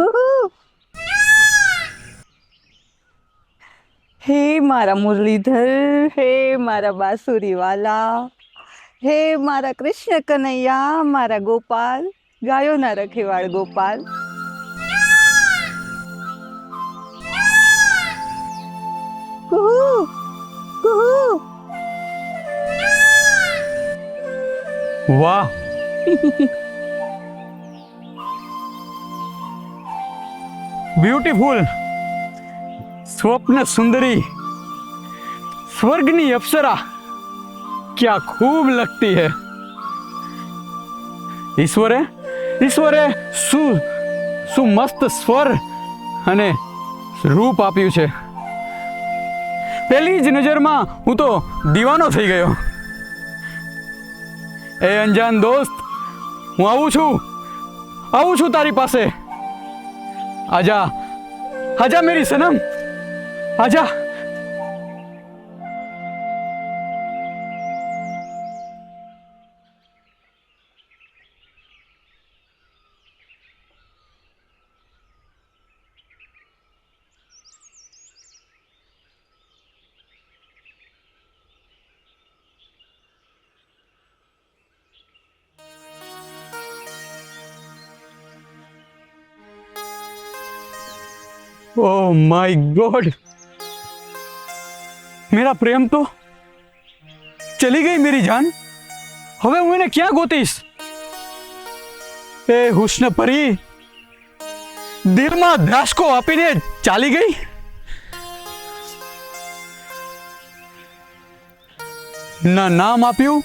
कुहू। हे मारा मुरलीधर, हे मारा बांसुरी वाला, हे मारा कृष्ण कन्हैया, मारा गोपाल, गायो ना रखेवाड़ गोपाल। कुहू कुहू। वाह, ब्यूटीफुल, स्वप्न सुंदरी, स्वर्गनी अप्सरा, क्या खूब लगती है। ईश्वरे ईश्वરે સુમસ્ત સ્વર અને રૂપ આપ્યું છે। પહેલી જ નજરમાં હું તો દીવાનો થઈ ગયો। એ અંજાન દોસ્ત, હું આવું છું તારી પાસે। आजा आजा मेरी सनम, आजा। ओह माय गॉड, मेरा प्रेम तो चली गई मेरी जान। હવે હું એને ક્યાં ગોતીશ? એ હુસ્ન પરી દિલમાં ધ્રાસકો આપીને ચાલી ગઈ। ના નામ આપ્યું,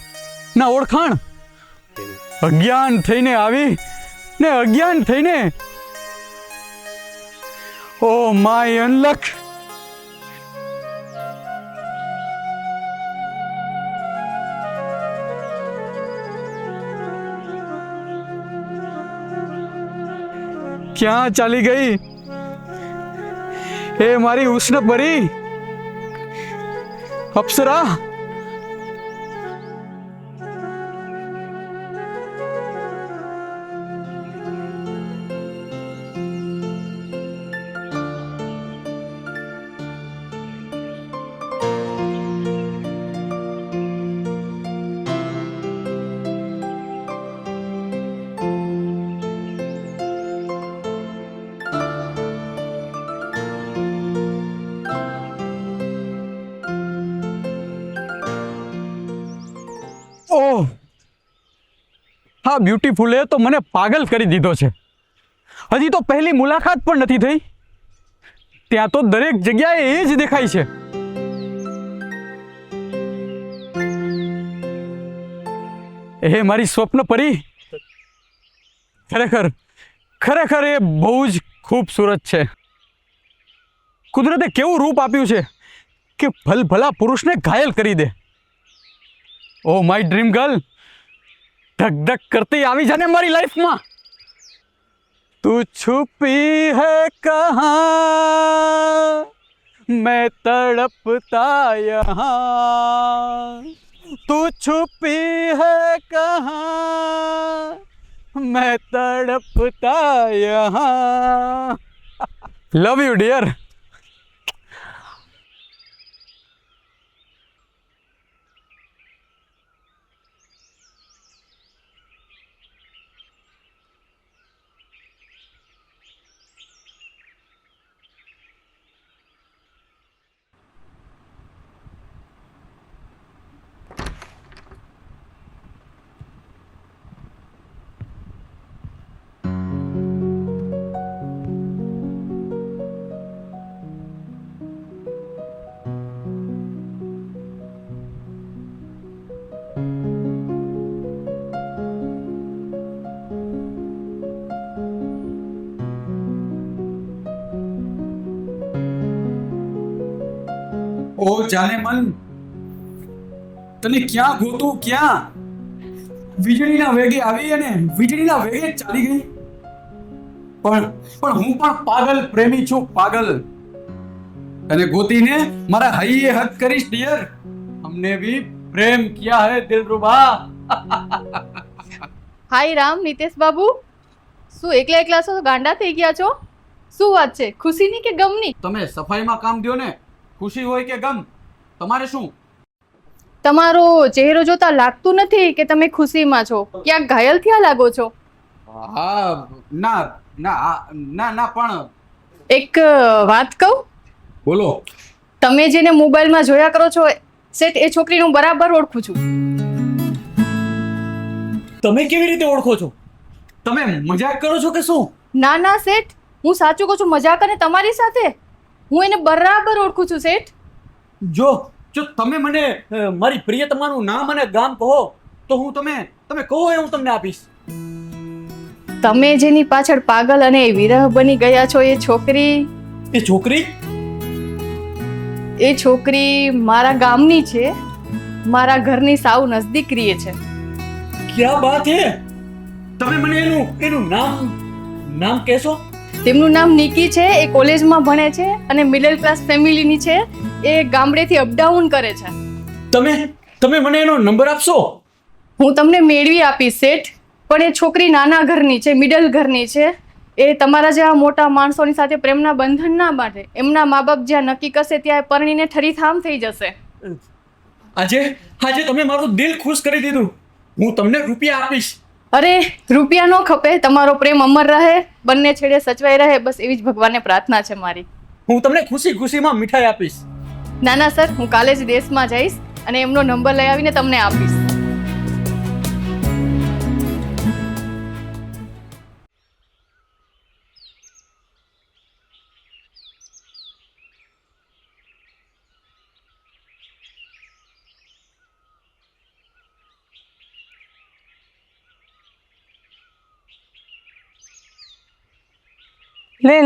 ના ઓળખાણ। અજ્ઞાન થઈને આવી ને અજ્ઞાન થઈને। Oh my unluck. ક્યાં ચાલી ગઈ એ મારી ઉષ્ણ પરી અપ્સરા? ઓહ, હા બ્યુટીફુલે તો મને પાગલ કરી દીધો છે। હજી તો પહેલી મુલાકાત પણ નથી થઈ, ત્યાં તો દરેક જગ્યાએ એ જ દેખાય છે। એ મારી સ્વપ્ન પરી ખરેખર ખરેખર એ બહુ જ ખૂબસૂરત છે। કુદરતે કેવું રૂપ આપ્યું છે કે ભલભલા પુરુષને ઘાયલ કરી દે। ओ माय ड्रीम गर्ल, धक धक करती आवी जाने हमारी लाइफ में। तू छुपी है कहाँ, मैं तड़पता यहाँ। तू छुपी है कहाँ, मैं तड़पता यहाँ। Love you dear. ओ जाने मन, तने क्या गोतू क्या? વીજળીના વેગે આવી અને વીજળીના વેગે ચાલી ગઈ। પણ હું પણ પાગલ પ્રેમી છું, પાગલ। તને ગોતીને મારા હૈયે હક કરીશ ડિયર। हमने भी प्रेम किया है दिलरुबा। हाय राम, नितेश बाबू, શું એકલા એકલા છો ગાંડા થઈ ગયા છો? શું વાત છે, ખુશીની કે ગમની? તમે સફાઈમાં કામ દો ને, ખુશી હોય કે ગમ, તમારે શું? તમારો ચહેરો જોતા લાગતું નથી કે તમે ખુશીમાં છો. ક્યાંક ઘાયલ થયા લાગો છો. હા, ના ના ના ના, પણ એક વાત કહું? બોલો. તમે જેને મોબાઈલમાં જોયા કરો છો શેઠ, એ છોકરીને હું બરાબર ઓળખું છું. તમે કેવી રીતે ઓળખો છો? તમે મજાક કરો છો કે શું? ના ના શેઠ, હું સાચું કહું છું. મજાક અને તમારી સાથે હું એને બરાબર ઓળખું છું શેઠ. જો તમે મને મારી પ્રિયતમાનું નામ અને ગામ કહો તો હું તમે કહો એ હું તમને આપીશ. તમે જેની પાછળ પાગલ અને વિરહ બની ગયા છો એ છોકરી મારા ગામની છે, મારા ઘરની સાવ નજદીક રહે છે. ક્યા બાત હે? તમે મને એનું નામ કહેશો? તેમનું નામ નિકી છે. એ કોલેજમાં ભણે છે અને મિડલ ક્લાસ ફેમિલીની છે. એ ગામડેથી અપડાઉન કરે છે. તમે મને એનો નંબર આપશો? હું તમને મેળવી આપીશ શેઠ, પણ એ છોકરી નાના ઘરની છે, મિડલ ઘરની છે. એ તમારા જેવા મોટા માણસોની સાથે પ્રેમના બંધન ના બાંધે. એમના મા બાપ જ્યાં નક્કી કરશે ત્યાં પરણીને ઠરીથામ થઈ જશે. આજે તમે મારું દિલ ખુશ કરી દીધું. હું તમને રૂપિયા આપીશ. અરે રૂપિયા નો ખપે, તમારો પ્રેમ અમર રહે, બંને છેડે સચવાઈ રહે, બસ એવી જ ભગવાનને પ્રાર્થના છે મારી. હું તમને ખુશીમાં મીઠાઈ આપીશ. ના ના સર, હું કાલે જ દેશમાં જઈશ અને એમનો નંબર લઈ આવીને તમને આપીશ.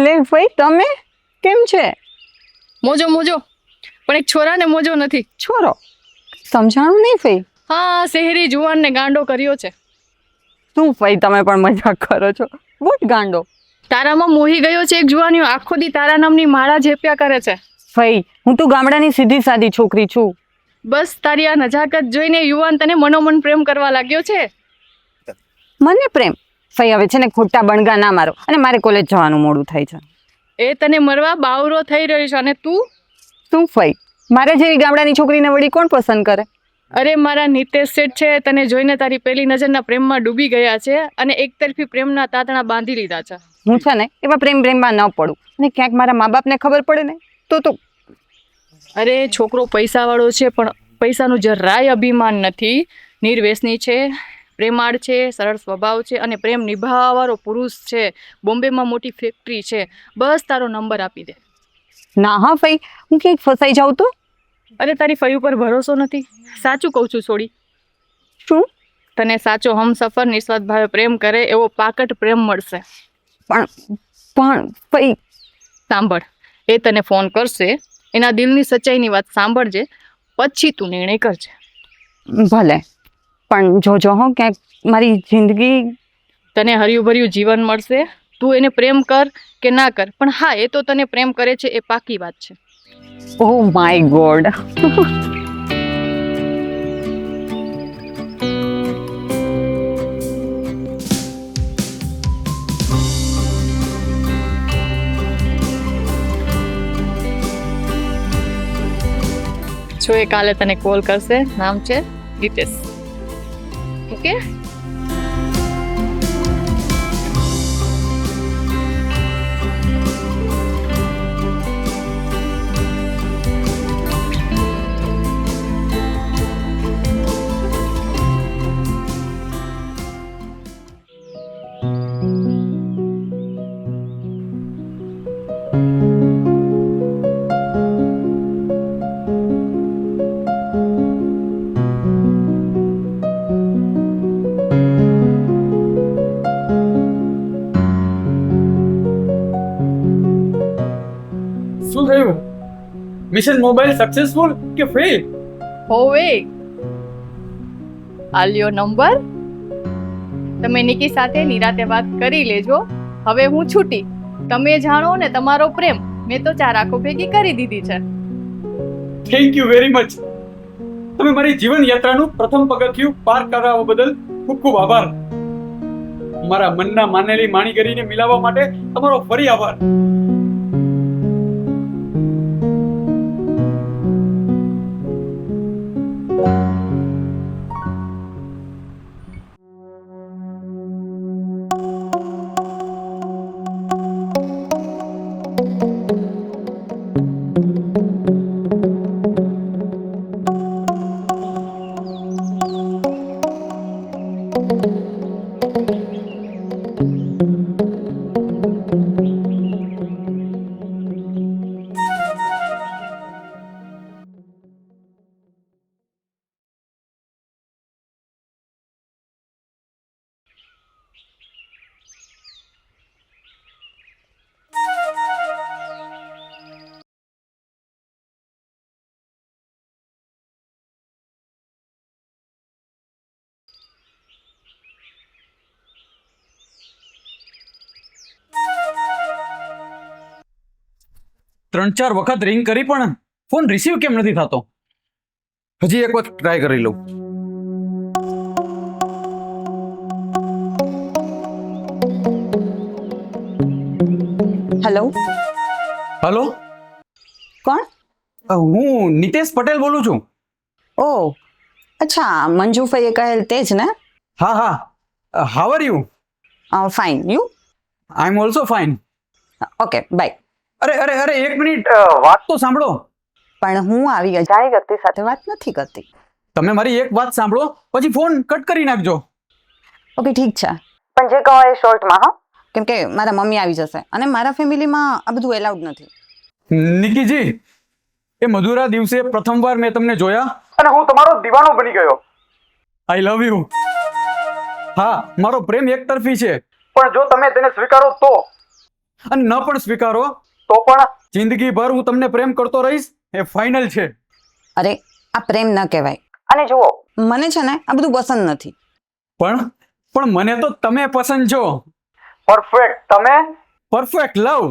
લે ભાઈ, તમે કેમ છે? મોજો પણ એક છોરાને મોજો નથી. છોરો સમજાણું નહીં ભાઈ. હા, શહેરી જુવાનને ગાંડો કર્યો છે. શું ભાઈ, તમે પણ મજાક કરો છો? વોટ ગાંડો? તારામાં મોહી ગયો છે એક જુવાનીઓ, આખો દી તારા નામની માળા ઝેપ્યા કરે છે. ભાઈ, હું તો ગામડાની સીધી સાદી છોકરી છું. બસ તારી આ નજાકત જોઈને યુવાન તને મનોમન પ્રેમ કરવા લાગ્યો છે. મને પ્રેમ? ભાઈ હવે છે ને ખોટા બણગા ના મારો, અને મારે કોલેજ જવાનું મોડું થાય છે. એ તને મરવા બાવરો થઈ રહ્યો છે અને તું? શું ભાઈ, મારે જેવી ગામડાની છોકરીને વળી કોણ પસંદ કરે? અરે મારા નિતેશ શેઠ છે, તને જોઈને તારી પહેલી નજરના પ્રેમમાં ડૂબી ગયા છે અને એકતરફી પ્રેમના તાતણા બાંધી લીધા છે. હું છે ને એવા પ્રેમમાં ન પડું, અને ક્યાંક મારા મા બાપને ખબર પડે ને તો અરે છોકરો પૈસાવાળો છે પણ પૈસાનું જરાય અભિમાન નથી. નિર્વ્યસની છે, પ્રેમાળ છે, સરળ સ્વભાવ છે અને પ્રેમ નિભાવવાવાળો પુરુષ છે. બોમ્બેમાં મોટી ફેક્ટરી છે. બસ તારો નંબર આપી દે. ના હા ભાઈ, હું ક્યાંક ફસાઈ જાઉં તો? અરે તારી ફઈ ઉપર ભરોસો નથી. સાચું કહું છું છોડી. શું? તને સાચો હમસફર નિસ્વાર્થ ભાવે પ્રેમ કરે એવો પાકટ પ્રેમ મળશે. પણ ભાઈ સાંભળ, એ તને ફોન કરશે, એના દિલની સચ્ચાઈની વાત સાંભળજે, પછી તું નિર્ણય કરજે. ભલે, પણ જોજો હો ક્યાંક મારી જિંદગી. તને હર્યું ભર્યું જીવન મળશે. તું એને પ્રેમ કર કે ના કર, પણ હા, એ તો તને પ્રેમ કરે છે એ પાકી વાત છે. Oh my God. જો એ કાલે તને કોલ કરશે, નામ છે નિતેશ. ઓકે? શું થયું? મિશન મોબાઈલ સક્સેસફુલ કે ફેલ? હોવે, આલ્યો નંબર. તમે નિકી સાથે નિરાતે વાત કરી લેજો. હવે હું છૂટી. તમે જાણો ને તમારો પ્રેમ મેં તો 4 આંખો ભેગી કરી દીધી છે. Thank you very much. તમે મારી જીવન યાત્રાનું પ્રથમ પગથિયું પાર કરાવવા બદલ ખૂબ ખૂબ આભાર. મારા મનના માનેલી માણી કરીને મિલાવવા માટે તમારો ફરી આભાર. ત્રણ ચાર વખત રિંગ કરી પણ ફોન રિસીવ કેમ નથી થતો? હજી એક વખત ટ્રાય કરી લઉં. હેલો, હલો, કોણ? હું નિતેશ પટેલ બોલું છું. ઓ અચ્છા, મંજુફઈએ કહેલ તે જ ને? હા હા, how are you? Fine, you? I am also fine. Okay, bye. અરે અરે અરે, એક મિનિટ, વાત તો સાંભળો. પણ હું આવી અજાણી વ્યક્તિ સાથે વાત નથી કરતી. તમે મારી એક વાત સાંભળો, પછી ફોન કટ કરી નાખજો. ઓકે, ઠીક છે, પણ જે કહો એ શોર્ટમાં, હા, કેમ કે મારા મમ્મી આવી જશે અને મારા ફેમિલીમાં આ બધું એલાઉડ નથી. નિકીજી, એ મધુરા દિવસે પ્રથમવાર મેં તમને જોયા અને હું તમારો દીવાનો બની ગયો. આઈ લવ યુ. હા, મારો પ્રેમ એકતરફી છે, પણ જો તમે તેને સ્વીકારો તો, અને ન પણ સ્વીકારો તો પણ જિંદગીભર હું તમને પ્રેમ કરતો રહીશ, એ ફાઇનલ છે. અરે, આ પ્રેમ ન કહેવાય. અને જુઓ, મને છે ને આ બધું પસંદ નથી. પણ મને તો તમે પસંદ છો. પરફેક્ટ, તમે પરફેક્ટ લવ.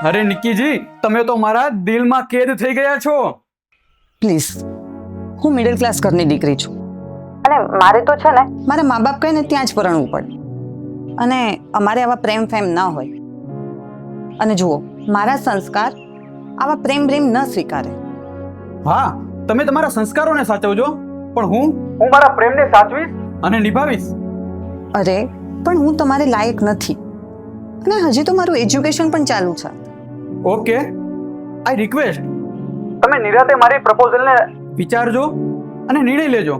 અરે નિકીજી, તમે તો મારા દિલમાં કેદ થઈ ગયા છો. પ્લીઝ, હું મિડલ ક્લાસ ઘરની દીકરી છું અને મારે તો છે ને મારા મા બાપ કહે ને ત્યાં જ પરણવું પડે, અને અમારે આવા પ્રેમ ફેમ ન હોય. અને જુઓ, મારા સંસ્કાર આવા પ્રેમ પ્રેમ ન સ્વીકારે. હા, તમે તમારા સંસ્કારોને સાચવજો, પણ હું મારા પ્રેમને સાચવીશ અને નિભાવીશ. અરે પણ હું તમારે લાયક નથી, અને હજી તો મારું એજ્યુકેશન પણ ચાલુ છે. ઓકે, આઈ રિક્વેસ્ટ, તમે નિરાતે મારી પ્રપોઝલને વિચારજો અને નિર્ણય લેજો.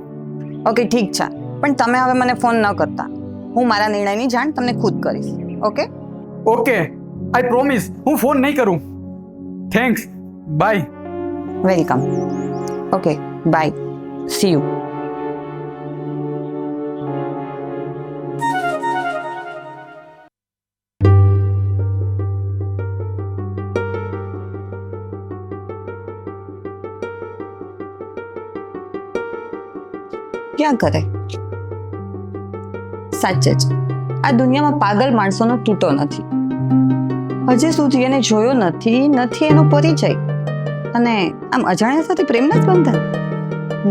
ઓકે, ઠીક છે, પણ તમે હવે મને ફોન ન કરતા. હું મારા નિર્ણયની જાણ તમને ખુદ કરીશ. ઓકે ઓકે, આઈ પ્રોમિસ, હું ફોન નહીં કરું. Thanks, bye. Welcome. Okay, bye, see you. ક્યાં કરે? સાચે જ આ દુનિયામાં પાગલ માણસોનો તૂટો નથી. હજી સુધી એને જોયો નથી એનો પરિચય, અને આમ અજાણ્યા સાથે પ્રેમના જ બંધન?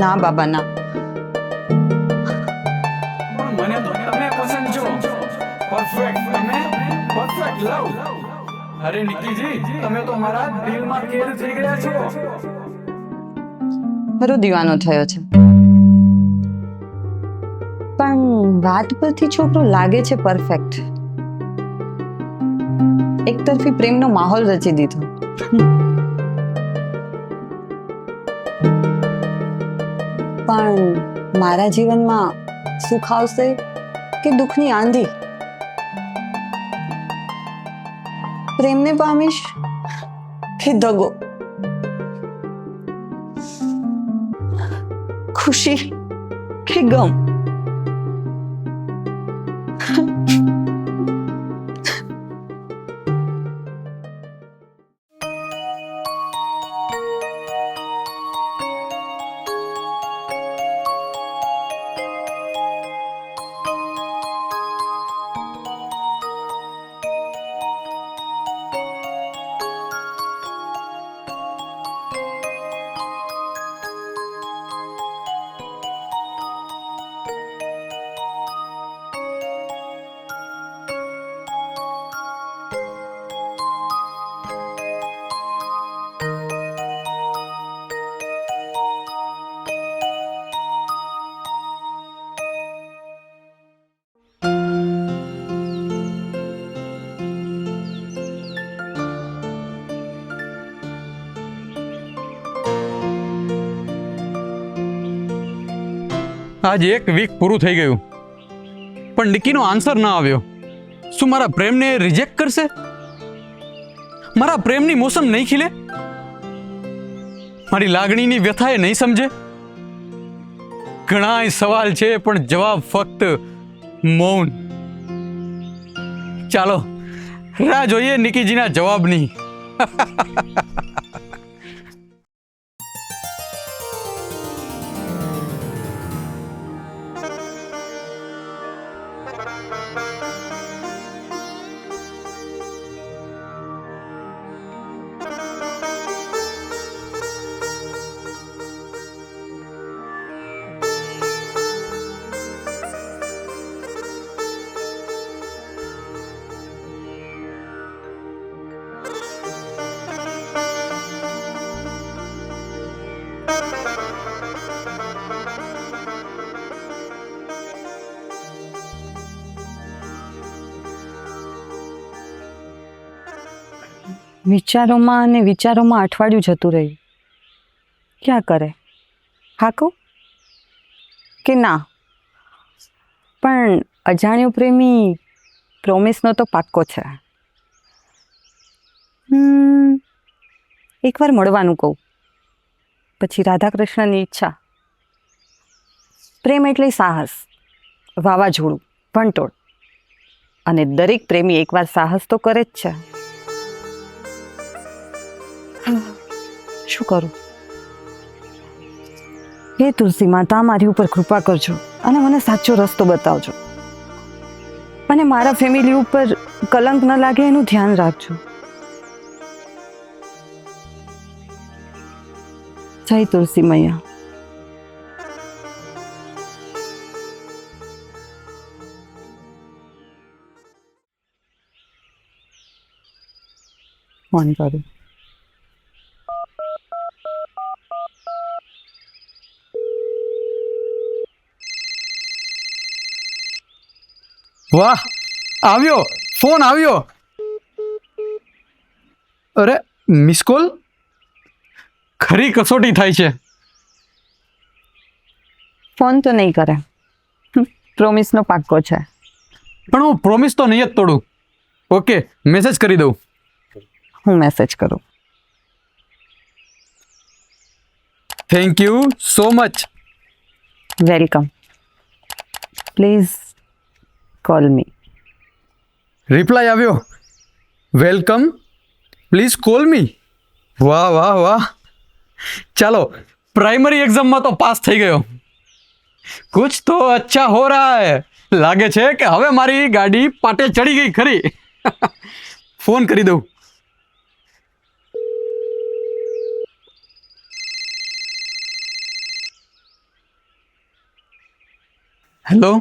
ના બાબા, ના. મને તો તમે પસંદ છો. પરફેક્ટ, તમે પરફેક્ટ લવ. અરે નિકીજી, તમે તો મારા દિલમાં કેદ થઈ ગયા છો. ખરો દીવાનો થયો છે, પણ વાત પરથી છોકરો લાગે છે પરફેક્ટ. એકતરફી પ્રેમનો માહોલ રચી દીધો. પણ મારા જીવનમાં સુખ આવશે કે દુઃખની આંધી? પ્રેમને પામીશ કે દગો? ખુશી કે ગમ? આજ એક વીક પૂરું થઈ ગયું પણ નિકીનો આન્સર ના આવ્યો. શું મારા પ્રેમને રિજેક્ટ કરશે? મારા પ્રેમની મોસમ નહીં ખીલે? મારી લાગણીની વ્યથા એ નહીં સમજે? ઘણાય સવાલ છે પણ જવાબ ફક્ત મૌન. ચાલો રાહ જોઈએ નિકીજીના જવાબની. વિચારોમાં અને વિચારોમાં અઠવાડિયું જતું રહ્યું. ક્યાં કરે? હા કહું કે ના? પણ અજાણ્યો પ્રેમી પ્રોમિસનો તો પાક્કો છે. એકવાર મળવાનું કહું, પછી રાધાકૃષ્ણની ઈચ્છા. પ્રેમ એટલે સાહસ, વાવાઝોડું, ભંટોળ, અને દરેક પ્રેમી એકવાર સાહસ તો કરે જ છે. શું કરું? હે તુલસી માતા, મારી ઉપર કૃપા કરજો અને મને સાચો રસ્તો બતાવજો, અને મારા ફેમિલી ઉપર કલંક ન લાગે એનું ધ્યાન રાખજો. જય તુલસી મૈયા. ફોન કરું. વાહ, આવ્યો ફોન આવ્યો. અરે મિસ કોલ. ખરી કસોટી થાય છે. ફોન તો નહીં કરે, પ્રોમિસનો પાક્કો છે. પણ હું પ્રોમિસ તો નહીં જ તોડું. ઓકે, મેસેજ કરી દઉં. હું મેસેજ કરું. Thank you so much. Welcome. Please call me. Reply આવ્યો, વેલકમ, પ્લીઝ કોલ મી. વાહ વાહ વાહ. ચાલો, પ્રાઇમરી એક્ઝામમાં તો પાસ થઈ ગયો. કુછ તો અચ્છા હો રહા હૈ. લાગે છે કે હવે મારી ગાડી પાટે ચડી ગઈ ખરી. ફોન કરી દઉં. Hello,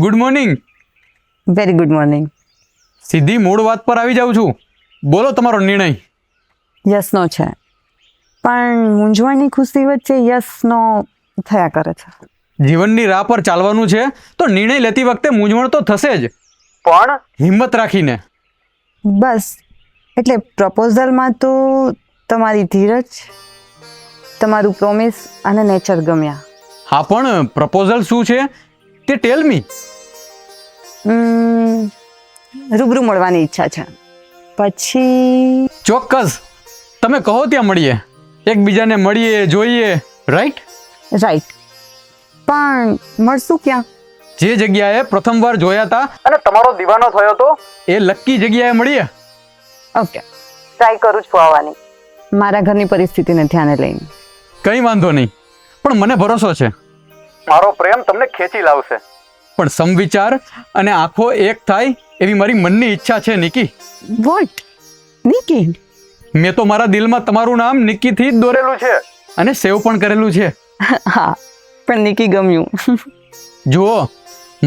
good morning. Very good morning. સીધી મૂળ વાત પર આવી જાઉં છું. બોલો તમારો નિર્ણય. યસનો છે, પણ મૂંઝવણની ખુશી વચ્ચે યસનો થયા કરે છે. જીવનની રાહ પર ચાલવાનું છે તો નિર્ણય લેતી વખતે મૂંઝવણ તો થશે જ, પણ હિંમત રાખીને. બસ, એટલે પ્રપોઝલમાં તો તમારી ધીરજ, તમારું પ્રોમિસ અને નેચર ગમ્યા. હા, પણ પ્રપોઝલ શું છે તે ટેલ મી. રૂબરૂ મળવાની ઈચ્છા છે. પછી ચોક્કસ, તમે કહો ત્યાં મળીએ. એકબીજાને મળીએ, જોઈએ. રાઈટ? રાઈટ. પણ મળશું ક્યાં? જે જગ્યાએ પ્રથમવાર જોયા હતા અને તમારો દીવાનો થયો હતો એ લકી જગ્યાએ મળીએ. ઓકે, ટ્રાય કરું છું આવવાની, મારા ઘરની પરિસ્થિતિને ધ્યાને લઈને. કંઈ વાંધો નહીં, પણ મને ભરોસો છે મારો પ્રેમ તમને ખેંચી લાવશે. પણ સમવિચાર અને આંખો એક થાય એવી મારી મનની ઈચ્છા છે નિકી. વોટ? નિકી? મેં તો મારા દિલમાં તમારું નામ નિકીથી જ દોરેલું છે અને સેવ પણ કરેલું છે. હા, પણ નિકી ગમ્યું. જુઓ,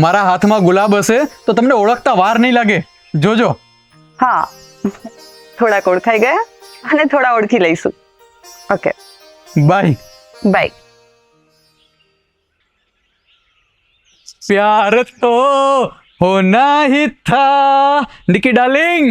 મારા હાથમાં ગુલાબ હશે તો તમને ઓળખતા વાર નહીં લાગે. જોજો. હા, થોડાક ઓળખાઈ ગયા અને થોડા ઓળખી લઈશું. Okay, bye. બાય. प्यार तो होना ही था निकी डार्लिंग.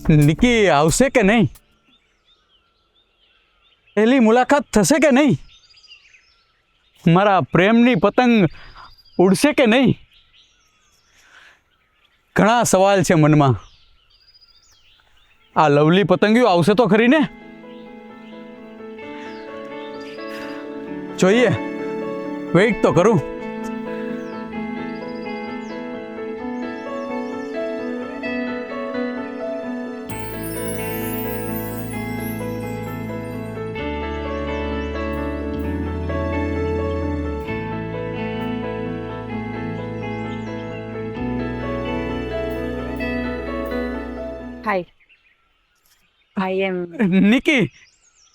નિકી આવશે કે નહીં? પહેલી મુલાકાત થશે કે નહીં? મારા પ્રેમની પતંગ ઉડશે કે નહીં? ઘણા સવાલ છે મનમાં. આ લવલી પતંગિયું આવશે તો ખરી ને? જોઈએ, વેઇટ તો કરું. હાય, આઈ એમ નિકી,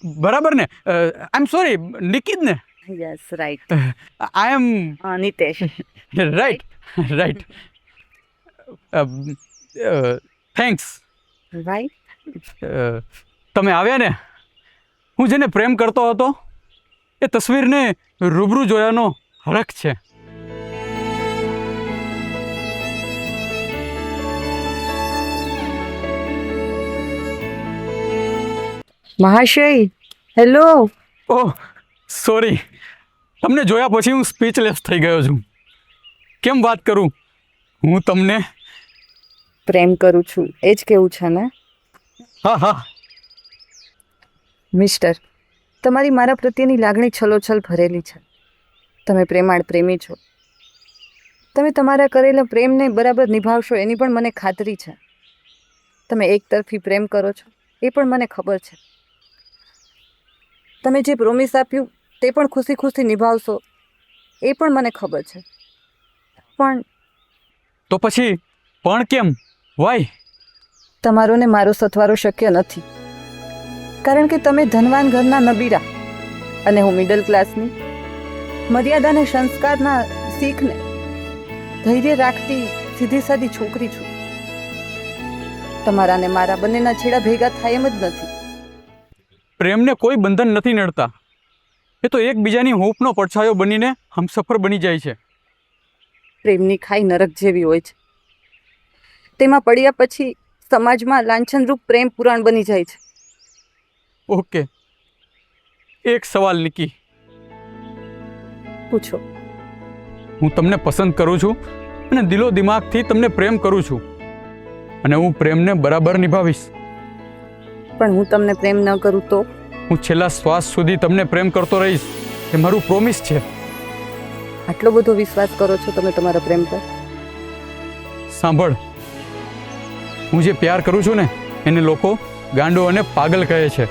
બરાબર ને? આઈ એમ સોરી, નિકી જ ને? Yes right, I am Nitesh. Right right. Thanks. Right, તમે આવ્યા ને. હું જેને પ્રેમ કરતો હતો એ તસવીરને રૂબરૂ જોયાનો હરખ છે. મહાશય, હેલો. ઓહ સોરી, તમને જોયા પછી હું સ્પીચલેસ થઈ ગયો છું. કેમ વાત કરું? હું તમને પ્રેમ કરું છું એ જ કેવું છે ને? હા હા. મિસ્ટર, તમારી મારા પ્રત્યેની લાગણી છલોછલ ભરેલી છે. તમે પ્રેમાળ પ્રેમી છો. તમે તમારા કરેલા પ્રેમને બરાબર નિભાવશો એની પણ મને ખાતરી છે. તમે એકતરફી પ્રેમ કરો છો એ પણ મને ખબર છે. તમે જે પ્રોમિસ આપ્યું તે પણ ખુશી ખુશી નિભાવશો એ પણ મને ખબર છે. પણ તો પછી પણ કેમ? વાય? તમારો ને મારો સથવારો શક્ય નથી, કારણ કે તમે ધનવાન ઘરના નબીરા અને હું મિડલ ક્લાસની મર્યાદાને સંસ્કારના શીખને ધૈર્ય રાખતી સીધી સાદી છોકરી છું. તમારા ને મારા બંનેના છેડા ભેગા થાય એમ જ નથી. પ્રેમને કોઈ બંધન નથી નડતા. એ તો એકબીજાની હૂંફનો પડછાયો બનીને હમસફર બની જાય છે. પ્રેમની ખાઈ નરક જેવી હોય છે. તેમાં પડ્યા પછી સમાજમાં લાંછનરૂપ પ્રેમ પુરાણ બની જાય છે. ઓકે, એક સવાલ નિકી. પૂછો. હું તમને પસંદ કરું છું અને દિલો દિમાગથી તમને પ્રેમ કરું છું, અને હું પ્રેમને બરાબર નિભાવીશ. પણ હું તમને પ્રેમ ન કરું તો? હું છેલ્લા શ્વાસ સુધી તમને પ્રેમ કરતો રહીશ. એ મારું પ્રોમિસ છે. આટલો બધો વિશ્વાસ કરો છો તમે તમારા પ્રેમ પર? સાંભળ, હું જે પ્યાર કરું છું ને એને લોકો ગાંડો અને પાગલ કહે છે.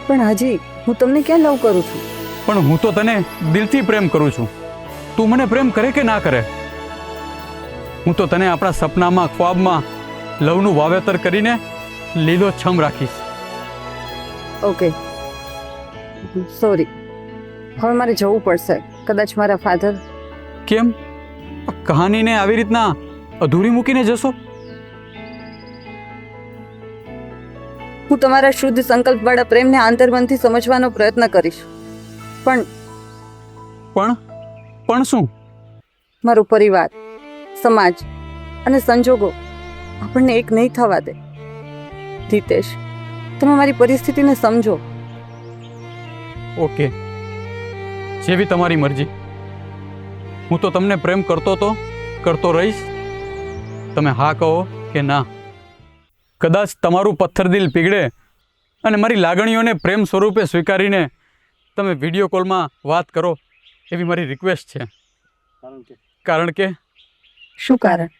પણ હજી હું તમને ક્યાં લવ કરું છું? પણ હું તો તને દિલથી પ્રેમ કરું છું. તું મને પ્રેમ કરે કે ના કરે, હું તો તને આપણા સપનામાં ખ્વાબમાં લવનું વાવેતર કરીને લીલો છમ રાખીશ. ઓકે, સોરી, હવે મારે જવું પડશે. કદાચ મારા ફાધર. કેમ આ કહાનીને આવી રીતના અધૂરી મૂકીને જશો? હું તમારા શુદ્ધ સંકલ્પવાળા પ્રેમને આંતરમનથી સમજવાનો પ્રયત્ન કરીશ. પણ પણ શું? મારો પરિવાર, સમાજ અને સંજોગો આપણને એક નહીં થવા દે. હિતેશ, તમે મારી પરિસ્થિતિને સમજો. ઓકે, જેવી તમારી મરજી. હું તો તમને પ્રેમ કરતો રહીશ. તમે હા કહો કે ના. કદાચ તમારું પથ્થરદિલ પીગળે અને મારી લાગણીઓને પ્રેમ સ્વરૂપે સ્વીકારીને તમે વિડીયો કોલમાં વાત કરો એવી મારી રિક્વેસ્ટ છે. કારણ કે શું કારણ?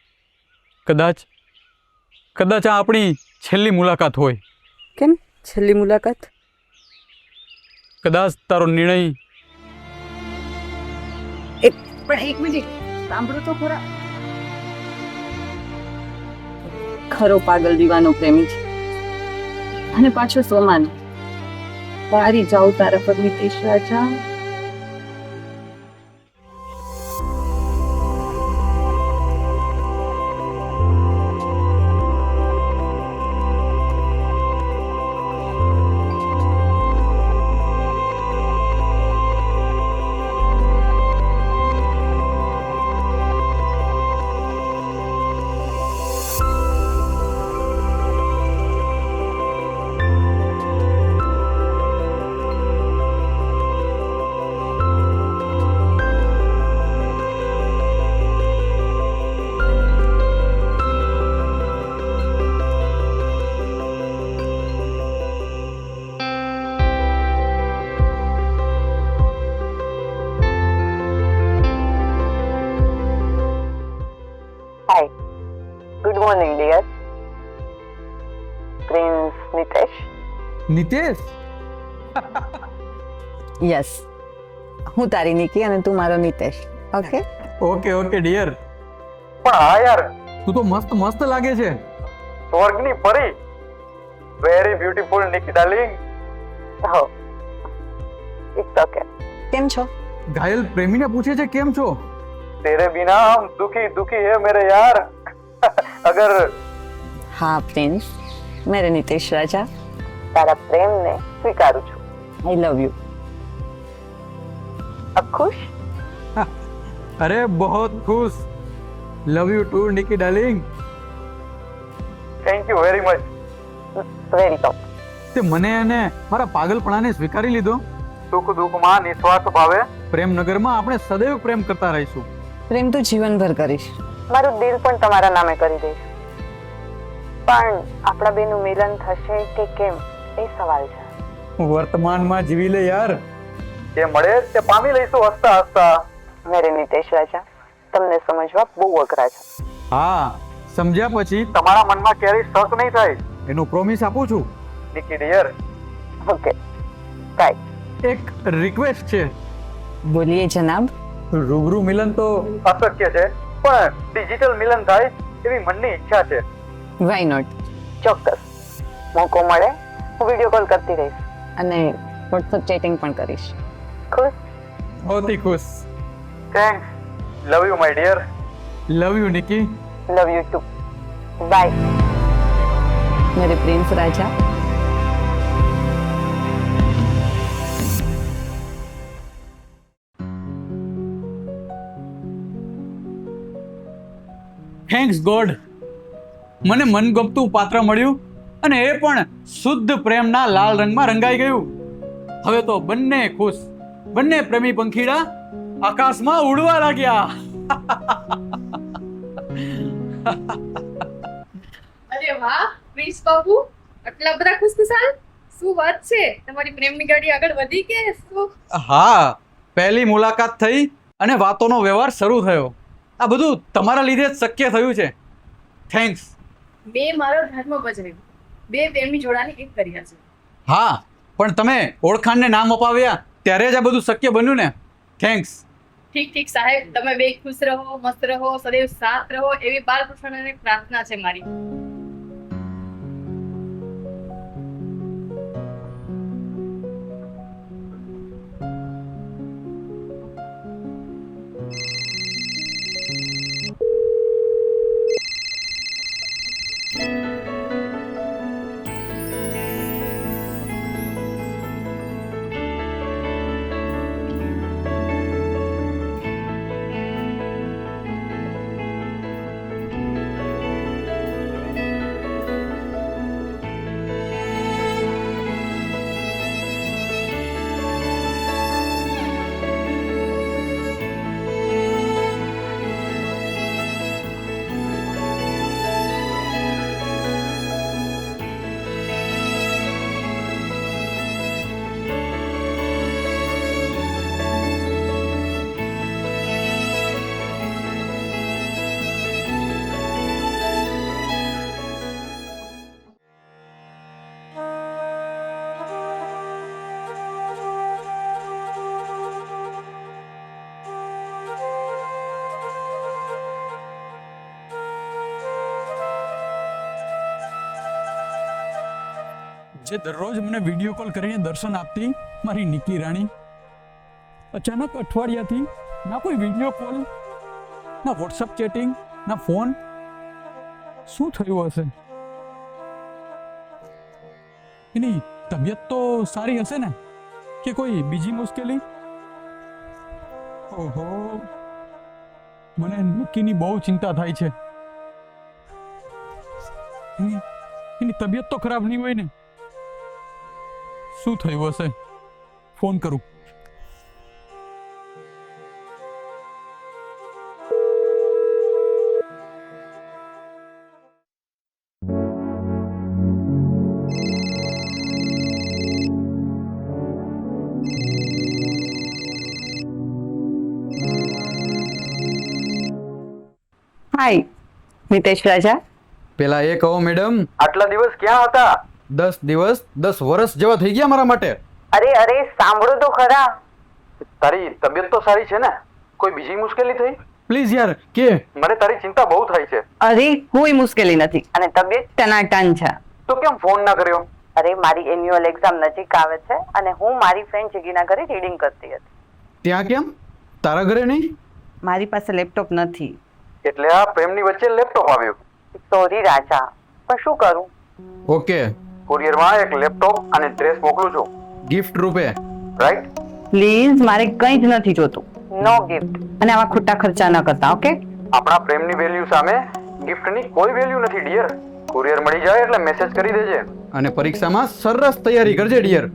કદાચ આ આપણી છેલ્લી મુલાકાત હોય. કેમ છેલ્લી મુલાકાત? કદાચ તારો નિર્ણય. એક મિનિટ સાંભળો તો ખરા. ખરો પાગલ દીવાનો પ્રેમી છે અને પાછો સોમાન. વારી જાઉં તારા પર નિતેશ રાજા. પ્રિન્સ નિતેશ. નિતેશ યસ, હું તારી નિકી અને તું મારો Nitesh. Okay. Okay okay dear. પણ હા યાર, તું તો મસ્ત મસ્ત લાગે છે. સ્વર્ગની પરી. Very beautiful Niki darling. હો, ઇટ્સ ઓકે. કેમ છો? ઘાયલ પ્રેમીને પૂછે છે કેમ છો. तेरे बिना हम दुखी दुखी है मेरे यार. अगर હા પ્રિન્સ, મેરે નિતેશ રાજા, તારા પ્રેમને સ્વીકારું છું. I love you. અબ ખુશ? અરે બહોત ખુશ. Love you too Nikki darling. Thank you very much. Welcome. તે મને અને મારા પાગલપણાને સ્વીકારી લીધો. સુખ દુઃખમાં નિસ્વાર્થ ભાવે પ્રેમનગરમાં આપણે સદૈવ પ્રેમ કરતા રહીશું. પ્રેમ તો જીવનભર કરીશ. મારું દિલ પણ તમારા નામે કરી દઈશ. પણ આપણા બેનું મિલન થશે કે કેમ એ સવાલ છે. વર્તમાનમાં જીવી લે યાર. જે મળે તે પામી લઈશું હસતા હસતા. મેરે નિતેશ રાજા, તમને સમજવા બહુ અઘરા છે. હા, સમજ્યા પછી તમારા મનમાં ક્યારેય શક નહીં થાય. એનો પ્રોમિસ આપું છું. નિકી ડિયર, ઓકે, કાઈ. એક રિક્વેસ્ટ છે. બોલીએ જનાબ. રૂબરૂ મિલન તો અશક્ય છે, પણ ડિજિટલ મિલન થાય એવી મનની ઈચ્છા છે. Why not? ચોક્કસ. મોકો મળે હું વિડીયો કોલ કરતી રહીશ અને વોટ્સઅપ ચેટિંગ પણ કરીશ. ખુશ? બહુત ખુશ. Thanks. Love you my dear. Love you Nikki. Love you too. Bye મેરે પ્રિન્સ રાજા. થેન્ક્સ ગોડ, મને મનગમતું પાત્ર મળ્યું અને એ પણ શુદ્ધ પ્રેમના લાલ રંગમાં રંગાઈ ગયું. હવે તો બંને ખુશ, બંને પ્રેમી પંખીડા આકાશમાં ઉડવા લાગ્યા. અરે વાહ પ્રિન્સ બાબુ, આટલા બધા ખુશખુશાલ, શું વાત છે? તમારી પ્રેમની ગાડી આગળ વધી કે શું? હા, પહેલી મુલાકાત થઈ અને વાતોનો વ્યવહાર શરૂ થયો. આ બધું તમારા લીધે જ શક્ય થયું છે. થેન્ક્સ. બે મારો ધર્મ બજાવ્યો, બે પ્રેમી જોડાને એક કર્યા છે. હા, પણ તમે ઓળખાણને નામ અપાવ્યા ત્યારે જ આ બધું શક્ય બન્યું ને. થેન્ક્સ. ઠીક ઠીક સાહેબ, તમે બે ખુશ રહો, મસ્ત રહો, સદૈવ સાથ રહો એવી બાલકૃષ્ણને પ્રાર્થના છે મારી. જે દરરોજ મને વિડીયો કોલ કરીને દર્શન આપતી મારી નિકી રાણી, અચાનક અઠવાડિયાથી ના કોઈ વિડીયો કોલ, ના વોટ્સઅપ ચેટિંગ, ના ફોન. શું થયું હશે? એની તબિયત તો સારી હશે ને, કે કોઈ બીજી મુશ્કેલી? ઓહો, મને નિકીની બહુ ચિંતા થાય છે. એની તબિયત તો ખરાબ નહીં હોય ને? શું થયું હશે? ફોન કરું. હાય નિતેશ રાજા, પેલા એ કહો મેડમ, આટલા દિવસ ક્યાં હતા? 10 દિવસ 10 વર્ષ જેવા થઈ ગયા મારા માટે. અરે સાંભળો તો ખરા. તારી તબિયત તો સારી છે ને? કોઈ બીજી મુશ્કેલી થઈ? પ્લીઝ યાર કે. મને તારી ચિંતા બહુ થાય છે. અરે કોઈ મુશ્કેલી નથી અને તબિયત ટનાટન છે. તો કેમ ફોન ના કર્યો? અરે મારી એન્યુઅલ એક્ઝામ નજીક આવે છે અને હું મારી ફ્રેન્ડ જિગીના ઘરે રીડિંગ કરતી હતી. ત્યાં કેમ? તારા ઘરે નહીં? મારી પાસે લેપટોપ નથી. એટલે આ પ્રેમની વચ્ચે લેપટોપ આવ્યું? સોરી રાજા, પણ શું કરું? ઓકે, કુરિયરમાં એક લેપટોપ અને ડ્રેસ મોકલું છું. ગિફ્ટ રૂપે. રાઈટ? પ્લીઝ, મારે કંઈ જ નથી જોતું. નો ગિફ્ટ. અને આવા ખોટા ખર્ચા ન કરતા, ઓકે? આપણા પ્રેમની વેલ્યુ સામે ગિફ્ટની કોઈ વેલ્યુ નથી ડિયર. કુરિયર મળી જાય એટલે મેસેજ કરી દેજે. અને પરીક્ષામાં સરસ તૈયારી કરજે ડિયર.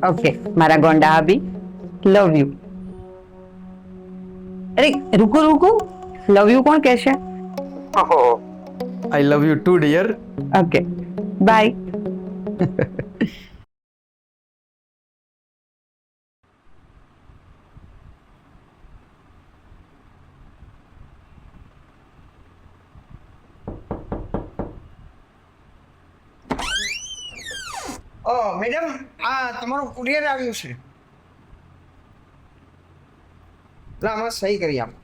ઓકે મારા ગોંડા હાબી, લવ યુ. અરે રૂકો, લવ યુ કોણ કહેશે? ઓહો, I love you too dear. Okay bye. Madam, આ તમારું કુરિયર આવ્યું છે. આમાં સહી કરી આપ.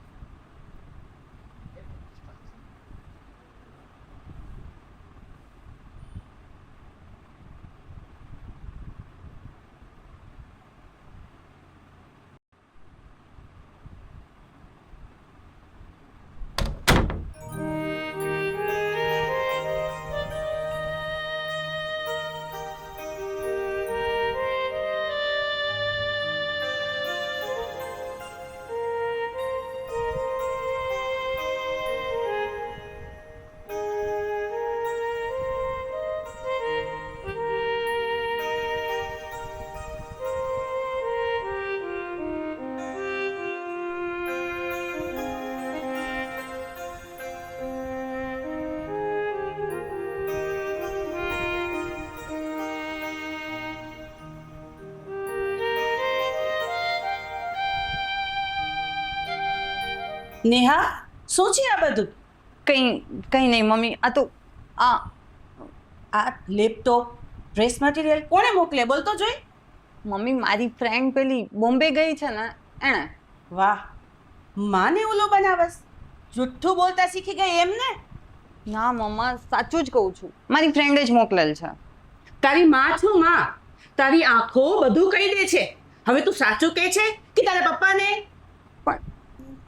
નેહા, શું છે આ બધું? કંઈ નહીં મમ્મી, આ તો આ લેપટોપ, ડ્રેસ મટીરિયલ કોણે મોકલે? બોલ તો જોઈ. મમ્મી મારી ફ્રેન્ડ પેલી બોમ્બે ગઈ છે ને એણે. વાહ, માને ઓલો બનાવસ? જુઠ્ઠું બોલતા શીખી ગઈ એમ ને? ના મમ્મા, સાચું જ કહું છું, મારી ફ્રેન્ડે જ મોકલેલ છે. તારી માં છું માં, તારી આંખો બધું કહી દે છે. હવે તું સાચું કહે છે કે તારા પપ્પાને?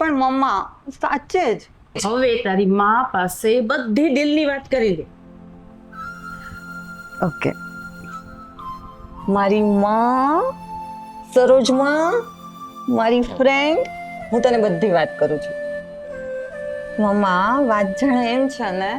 પણ મમ્મા સાચે જ. હવે તારી માં પાસે બધી દિલની વાત કરી દે. ઓકે, મારી માં, સરોજ માં, મારી ફ્રેન્ડ, હું તને બધી વાત કરું છું. મમ્મા વાત જાણે એમ છે ને,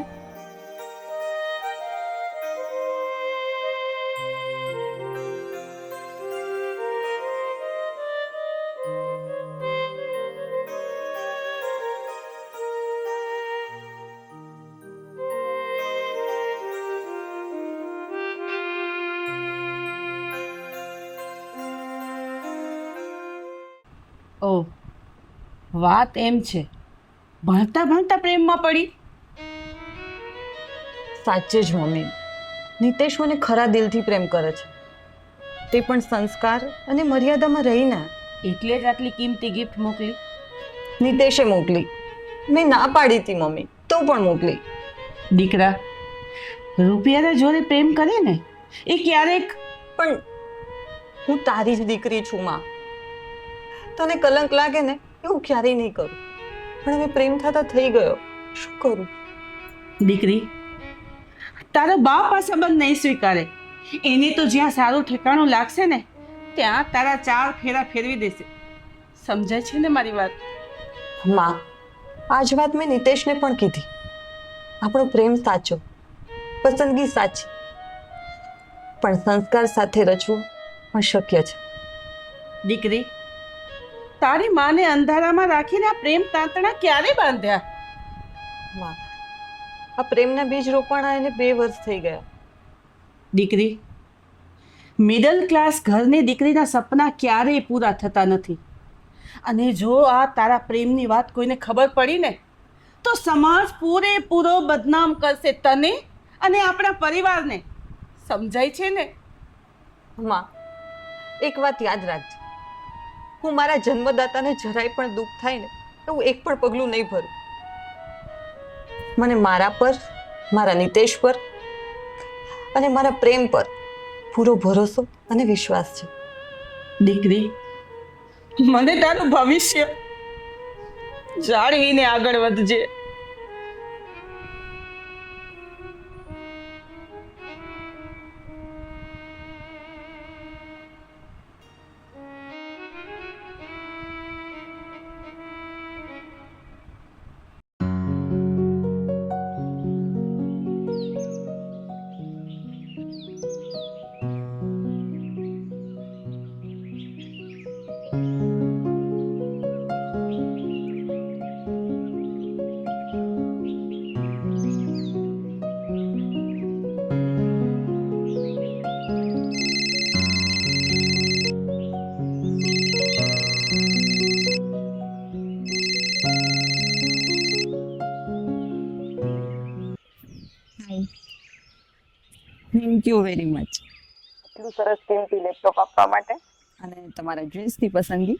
ઓહ, વાત એમ છે. ભણતા ભણતા પ્રેમમાં પડી? સાચે જ મમ્મી, નિતેશ મને ખરા દિલથી પ્રેમ કરે છે, તે પણ સંસ્કાર અને મર્યાદામાં રહીને. એટલે જ આટલી કિંમતી ગિફ્ટ મોકલી? નિતેશે મોકલી, મેં ના પાડી હતી મમ્મી, તો પણ મોકલી. દીકરા રૂપિયાના જોડે પ્રેમ કરે ને એ ક્યારેક પણ હું તારી જ દીકરી છું માં, તને કલંક લાગે ને એવું ક્યારેય નહીં કરું, પણ હવે પ્રેમ થતા થઈ ગયો, શું કરું? દીકરી, તારો બાપ આ સંબંધ નહીં સ્વીકારે. એને તો જ્યાં સારું ઠેકાણું લાગશે ને ત્યાં તારા 4 ફેરા ફેરવી દેશે. સમજાય છે ને મારી વાત? માં, આ જ વાત મેં નિતેશને પણ કીધી. આપણો પ્રેમ સાચો, પસંદગી સાચી, પણ સંસ્કાર સાથે રચવું પણ શક્ય છે. દીકરી, તારી માને અંધારામાં રાખીને આ પ્રેમ તાંતણા ક્યારે બાંધ્યા? માં, આ પ્રેમના બીજ રોપાણા એને 2 વર્ષ થઈ ગયા. દીકરી, મિડલ ક્લાસ ઘરની દીકરીના સપના ક્યારેય પૂરા થતા નથી. અને જો આ તારા પ્રેમની વાત કોઈને ખબર પડી ને તો સમાજ પૂરેપૂરો બદનામ કરશે તને અને આપણા પરિવારને. સમજાય છે ને? માં, એક વાત યાદ રાખજો, હું મારા જન્મદાતાને જરાય પણ દુઃખ થાય ને તો હું એક પણ પગલું નહીં ભરું. મને મારા પર, મારા નિતેશ પર અને મારા પ્રેમ પર પૂરો ભરોસો અને વિશ્વાસ છે. દીકરી, મને તારું ભવિષ્ય જાળવીને આગળ વધજે. થેન્ક યુ વેરી મચ એટલું સરસ કિંમતી લેપટોપ આપવા માટે અને તમારા ડ્રેસની પસંદગી.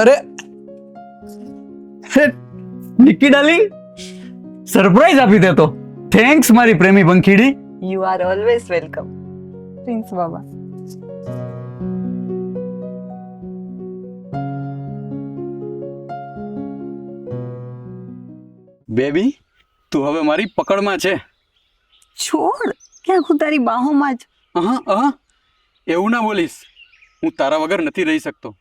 અરે નિકી ડાર્લિંગ, સરપ્રાઈઝ આપી દે તો. થેન્ક્સ મારી પ્રેમી પંખીડી. You are always welcome prince બાબા. બેબી, તું હવે મારી પકડમાં છે. છોડ, ક્યાં હું તારી બાહોમાં જ. એવું ના બોલીશ. હું તારા વગર નથી રહી શકતો.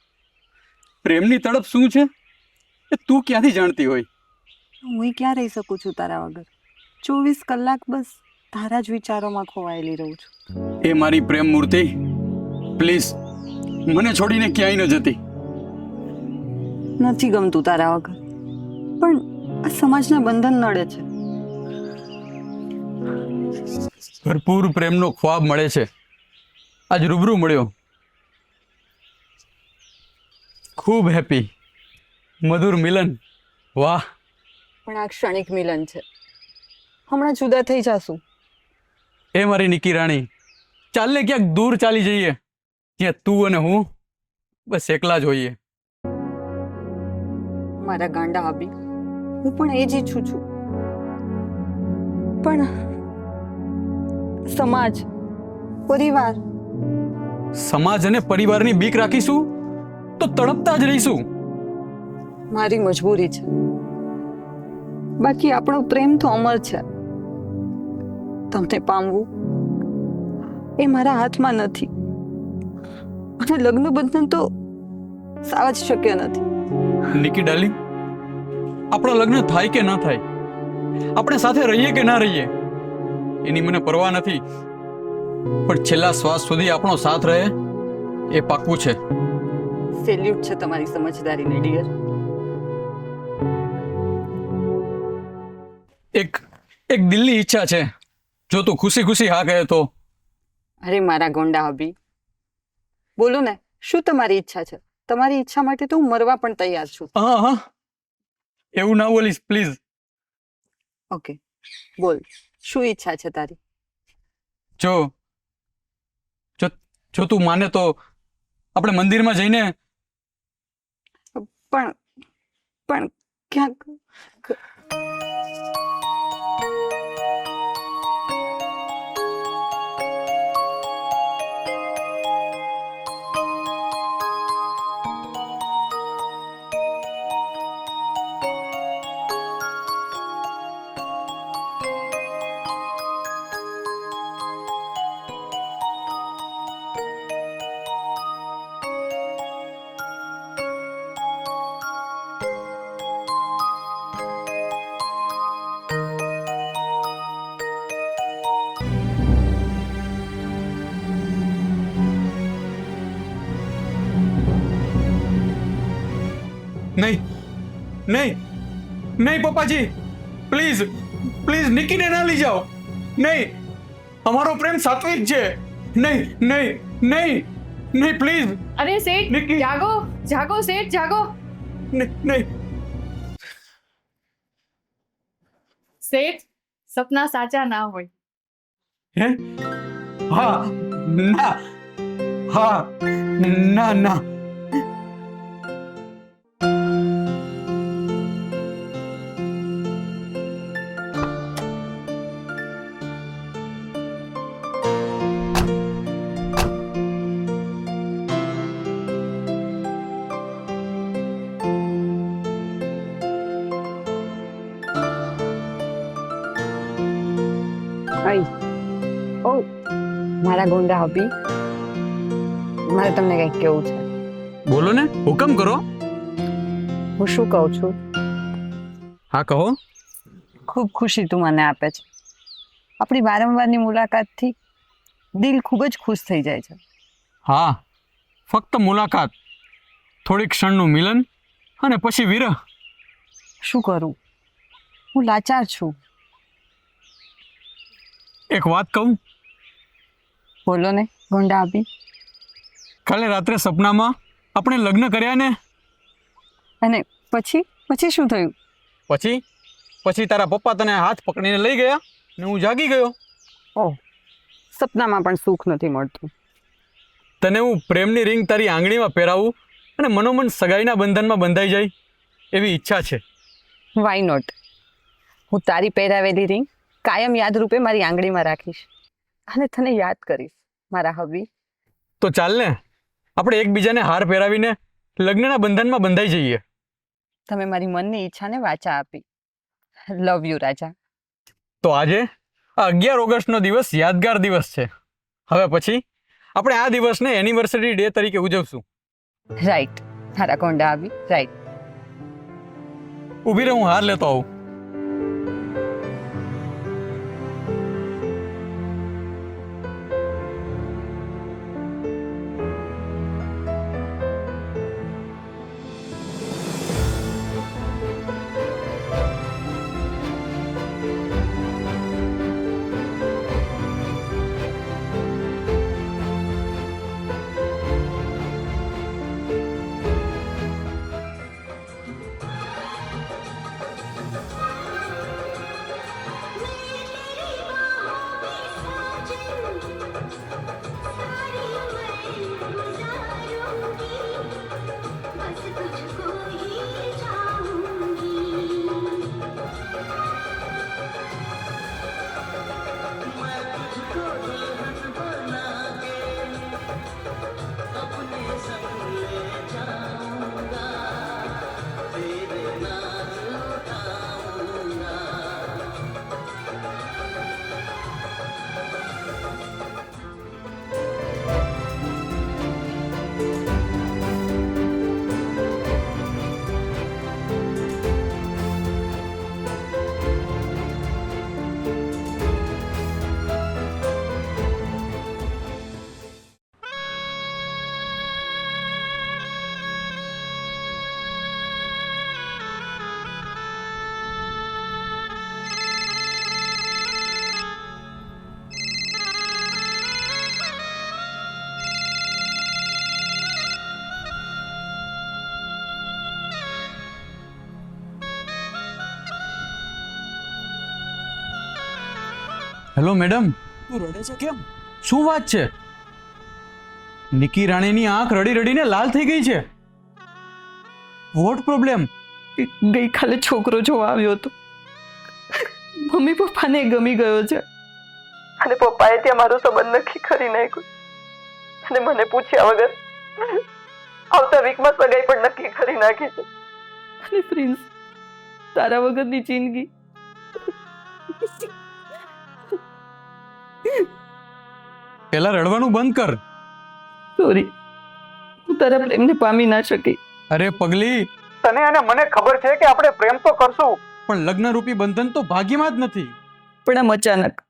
પ્રેમની તડપ શું છે એ તું ક્યાંથી જાણતી હોય? હું ક્યાં રહી શકું છું તારા વગર? 24 કલાક બસ તારા જ વિચારોમાં ખોવાયેલી રહું છું. એ મારી પ્રેમ મૂર્તિ, પ્લીઝ મને છોડીને ક્યાંય ન જતી. નથી ગમતું તારા વગર, પણ આ સમાજના બંધન નડે છે. ભરપૂર પ્રેમનો ખ્વાબ મળે છે. આજ રૂબરૂ મળ્યો, ખૂબ હેપી. મધુર મિલન, વાહ. પણ આ ક્ષણિક મિલન છે, હમણાં જુદા થઈ જાશું. એ મારી નિકી રાણી, ચાલ ને ક્યાંક દૂર ચાલી જઈએ, ત્યાં તું અને હું બસ એકલા જ હોઈએ. મારા ગાંડા આબી, હું પણ એ જ ઈચ્છું છું, પણ સમાજ, પરિવાર. સમાજ અને પરિવારની બીક રાખીશું તો તડપતા જ રહીશું. મારી મજબૂરી છે, બાકી આપણો પ્રેમ તો અમર છે. તમને પામવું એ મારા હાથમાં નથી, અને લગ્ન બંધન તો સાવ જ શક્ય નથી. નિકી ડાર્લિંગ, આપણા લગ્ન થાય કે ના થાય, આપણે સાથે રહીએ કે ના રહીએ, એની મને પરવા નથી, પણ છેલ્લા શ્વાસ સુધી આપણો સાથ રહે એ પાક્કું છે. સેલ્યુટ છે તમારી સમજદારીને ડિયર. એક દિલની ઈચ્છા છે, જો તું ખુશી ખુશી હા કહે તો. અરે મારા ગોંડા હબી, બોલો ને, શું તમારી ઈચ્છા છે? તમારી ઈચ્છા માટે તો હું મરવા પણ તૈયાર છું. હા, એવું ના બોલીશ પ્લીઝ. ઓકે, બોલ, શું ઈચ્છા છે તારી? જો તું માને તો આપણે મંદિરમાં જઈને. પણ ક્યાંક નહીં નહીં નહીં પપ્પાજી, પ્લીઝ પ્લીઝ નિકીને ના લઈ જાઓ. નહીં, અમારો પ્રેમ સાત્વિક છે. નહીં નહીં નહીં નહીં પ્લીઝ. અરે શેઠ, નિકી. જાગો જાગો શેઠ, જાગો. નહીં. શેઠ, સપના સાચા ના હોય. હે? હા ના, હા ના ના. ઓ મારા ગોંડા હબી, મારે તમને કંઈક કેવું છે. બોલો ને, હુકમ કરો. હું શું કહું છું, હા કહો. ખૂબ ખુશી તું મને આપે છે. આપણી વારંવારની મુલાકાતથી દિલ ખૂબ જ ખુશ થઈ જાય છે. હા, ફક્ત મુલાકાત, થોડી ક્ષણનું મિલન અને પછી વિરહ. શું કરું, હું લાચાર છું. એક વાત કહું, બોલો ને ગોંડા હબી. કાલે રાત્રે સપનામાં આપણે લગ્ન કર્યા ને. અને પછી શું થયું? પછી તારા પપ્પા તને હાથ પકડીને લઈ ગયા ને હું જાગી ગયો. ઓહ, સપનામાં પણ સુખ નથી મળતું. તને હું પ્રેમની રિંગ તારી આંગળીમાં પહેરાવું અને મનોમન સગાઈના બંધનમાં બંધાઈ જાય એવી ઈચ્છા છે. Why not. હું તારી પહેરાવેલી રિંગ કાયમ યાદરૂપે મારી આંગળીમાં રાખીશ અને તને યાદ કરીશ મારા હબી. તો ચાલ ને, આપણે એકબીજાને હાર પહેરાવીને લગ્નના બંધનમાં બંધાઈ જઈએ. તમે મારી મનની ઈચ્છાને વાચા આપી. લવ યુ રાજા. તો આજે આ 11 ઓગસ્ટનો દિવસ યાદગાર દિવસ છે. હવે પછી આપણે આ દિવસને એનિવર્સરી ડે તરીકે ઉજવશું. રાઈટ મારા ગોંડા હબી, રાઈટ. ઊભી રહે, હું હાર લેતો આવું. હેલો મેડમ, તું રડે છે કેમ? શું વાત છે? નિકી રાણીની આંખ રડી રડીને લાલ થઈ ગઈ છે. What problem? ગઈકાલે છોકરો જોવા આવ્યો હતો. મમ્મી પપ્પાને ગમી ગયો છે અને પપ્પાએ ત્યાં મારો સંબંધ નક્કી કરી નાખ્યો અને મને પૂછ્યા વગર આવતા વીકમાં સગાઈ પણ નક્કી કરી નાખી છે. અને પ્રિન્સ, તારા વગરની જિંદગી. પેલા રડવાનું બંધ કર. સોરી, હું તારા પ્રેમને પામી ના શકી. અરે પગલી, તને અને મને ખબર છે કે આપણે પ્રેમ તો કરશું, પણ લગ્નરૂપી બંધન તો ભાગ્યમાં જ નથી. પણ આમ અચાનક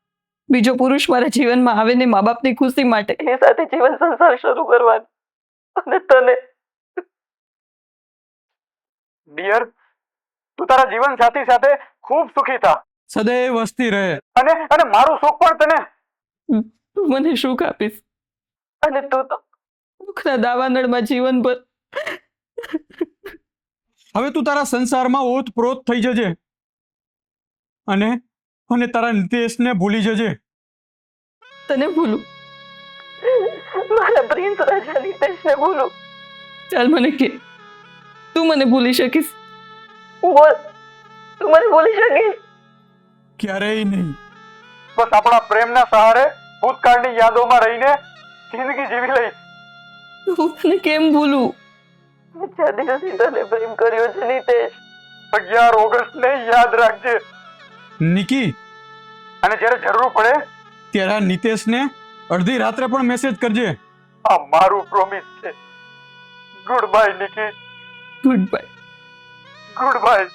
બીજો પુરુષ મારા જીવનમાં આવે ને મા બાપની ખુશી માટે એ સાથે જીવન સંસાર શરૂ કરવાનું, અને તને ડિયર, તું તારા જીવન સાથી સાથે ખૂબ સુખી થા સદૈવ વસતી રહે. અને અને મારું સુખ પણ તને. તું મને સુખ આપીશ અને તું તો દુઃખના દાવાનળમાં જીવનભર. હવે તું તારા સંસારમાં ઓતપ્રોત થઈ જજે અને અને તારા નિતેશને ભૂલી જજે. તને ભૂલું, મારા પ્રિન્સ રાજા નિતેશને ભૂલું? ચાલ મને કે, તું મને ભૂલી શકીશ? બોલ, તું મને ભૂલી શકીશ? ક્યારેય નહીં. બસ આપણા પ્રેમના સહારે ભૂતકાળની યાદોમાં રહીને જિંદગી જીવી લઈશ. હું તને કેમ ભૂલું? મેં 4 દિવસથી તને પ્રેમ કર્યો છે નિતેશ. 11 ઓગસ્ટને યાદ રાખજે. નિકી, અને જ્યારે જરૂર પડે ત્યારે આ નિતેશને અડધી રાત્રે પણ મેસેજ કરજે. આ મારું પ્રોમિસ છે. Good bye Nikki. Good bye. Good bye.